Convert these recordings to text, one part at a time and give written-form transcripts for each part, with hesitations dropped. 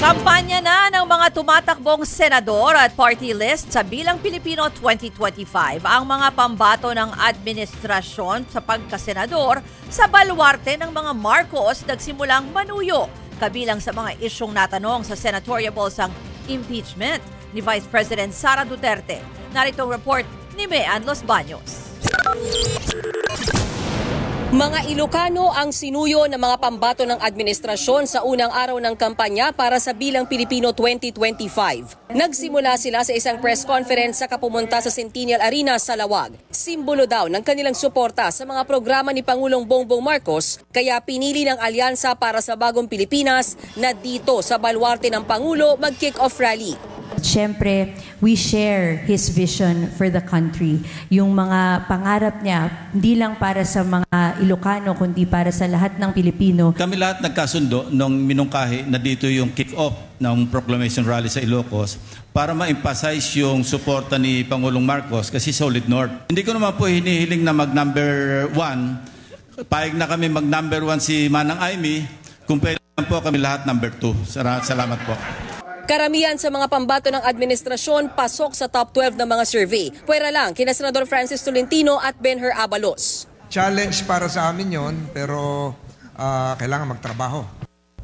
Kampanya na ng mga tumatakbong senador at party list sa Bilang Pilipino 2025 ang mga pambato ng administrasyon sa pagkasenador sa baluarte ng mga Marcos nagsimulang manuyo, kabilang sa mga isyong natanong sa senatorial ang impeachment ni Vice President Sara Duterte. Narito ang report ni Mean Los Baños. Mga Ilocano ang sinuyo ng mga pambato ng administrasyon sa unang araw ng kampanya para sa Bilang Pilipino 2025. Nagsimula sila sa isang press conference sa kapumunta sa Centennial Arena sa Lawag. Simbolo daw ng kanilang suporta sa mga programa ni Pangulong Bongbong Marcos, kaya pinili ng alyansa para sa Bagong Pilipinas na dito sa baluarte ng Pangulo mag-kick-off rally. Siyempre, we share his vision for the country. Yung mga pangarap niya, hindi lang para sa mga Ilocano, kundi para sa lahat ng Pilipino. Kami lahat nagkasundo nung minungkahi na dito yung kick-off ng proclamation rally sa Ilocos para ma-emphasize yung suporta ni Pangulong Marcos kasi Solid North. Hindi ko naman po hinihiling na mag-number 1. Payag na kami mag-number 1 si Manang Aimee. Kung pwede po kami lahat number 2. Salamat po. Karamihan sa mga pambato ng administrasyon pasok sa top 12 ng mga survey. Pwera lang kina Senador Francis Tolentino at Benher Abalos. Challenge para sa amin yon, pero kailangan magtrabaho.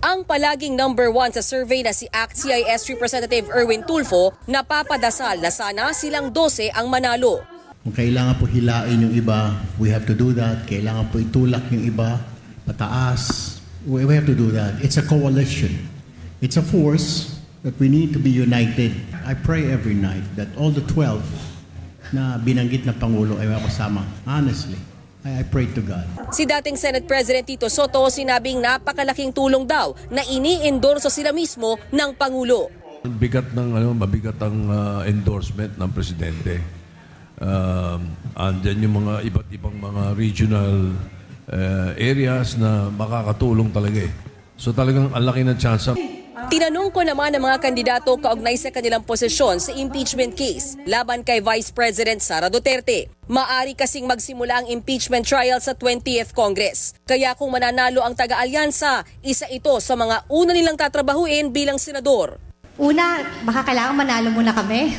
Ang palaging number 1 sa survey na si ACT-CIS Representative Erwin Tulfo, napapadasal na sana silang 12 ang manalo. Kung kailangan po hilain yung iba, we have to do that. Kailangan po itulak yung iba, pataas. We have to do that. It's a coalition. It's a force that we need to be united. I pray every night that all the 12 na binanggit na Pangulo ay makasama. Honestly, I pray to God. Si dating Senate President Tito Soto sinabing napakalaking tulong daw na ini-endorso sila mismo ng Pangulo. Mabigat ang endorsement ng Presidente. Andyan yung mga iba't ibang mga regional areas na makakatulong talaga eh. So talagang ang laki ng chance. Tinanong ko naman ang mga kandidato kaugnay sa kanilang posisyon sa impeachment case laban kay Vice President Sara Duterte. Maari kasing magsimula ang impeachment trial sa 20th Congress. Kaya kung mananalo ang taga-alyansa, isa ito sa mga una nilang tatrabahuin bilang senador. Una, baka kailangan manalo muna kami.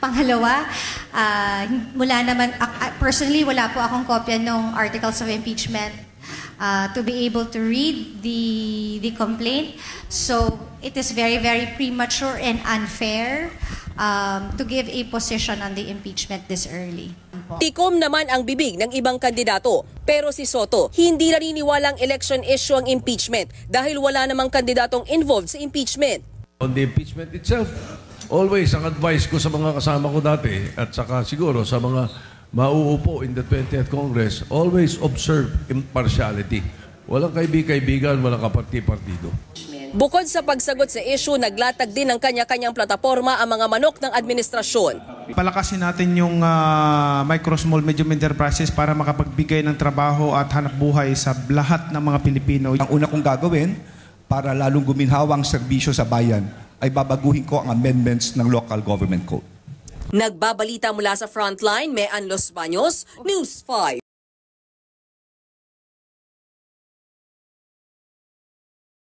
Pangalawa, personally wala po akong kopya ng articles of impeachment. To be able to read the complaint. So it is very, very premature and unfair to give a position on the impeachment this early. Tikom naman ang bibig ng ibang kandidato. Pero si Soto, hindi naniniwalang election issue ang impeachment dahil wala namang kandidatong involved sa impeachment. On the impeachment itself, always ang advice ko sa mga kasama ko dati at saka siguro sa mga mauupo in the 20th Congress, always observe impartiality. Walang kaibigan, walang kaparti-partido. Bukod sa pagsagot sa issue, naglatag din ng kanya-kanyang plataforma ang mga manok ng administrasyon. Palakasin natin yung micro, small, medium enterprises para makapagbigay ng trabaho at hanap buhay sa lahat ng mga Pilipino. Ang una kong gagawin para lalong guminhawa ang serbisyo sa bayan ay babaguhin ko ang amendments ng Local Government Code. Nagbabalita mula sa Frontline, Mean Los Baños, News 5.